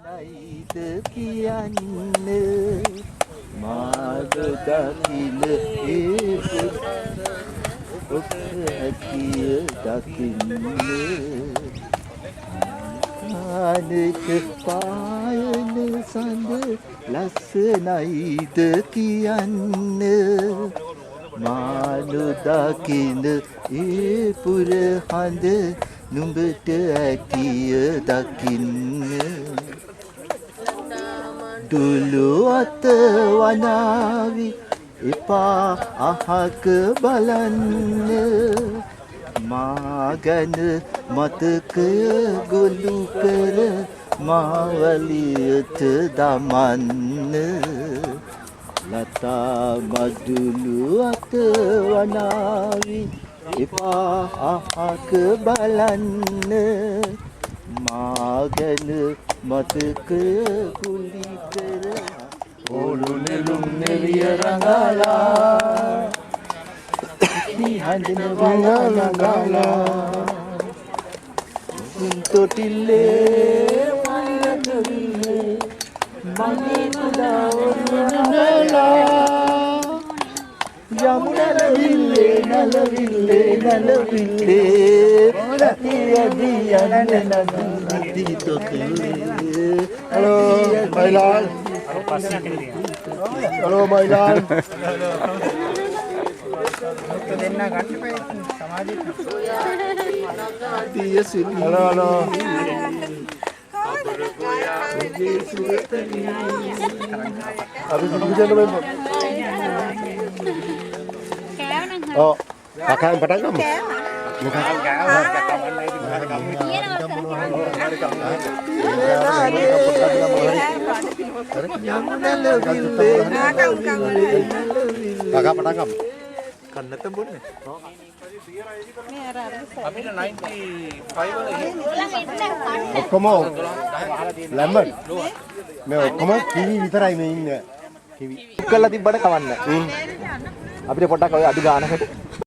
නයිද කියන්න මාද දකින්න ඒ ඔක්කිය දකින්න ආනෙක පායන සඳ ලස්සනයිද කියන්න මානු දකින්න ඒ පුර හඳ නුඹට ඇතිය දකින්න දුලු අත වනාවි එපා අහක බලන්න මා ගැන මතකය ගොලු කර මාවලියට දමන්න ලතා මදුලු අත වනාවි එපා අහක බලන්න මා ගැන මතකය කුලි කර ඕලු නෙළුම් නෙලිය රඟලා නිහඬන වංගලගලා තොටිල්ලේ මල්ලගිල්ලේ මගේ පුදා යමුනලවිල්ලේ නලවිල්ලේ නලවිල්ලේ නදී තොටිල්ලේ hello Bhailal hello Bhailal hello hello अभी चलो oh kakak empat kamu kakak petangkap kan netem boleh අපිට 95 වල ඔක්කොම ලැම්බර් මේ ඔක්කොම කිවි විතරයි මේ ඉන්නේ කිවි කළා තිබ්බට කවන්න අපිට පොඩ්ඩක් ඔය අඩු ගානකට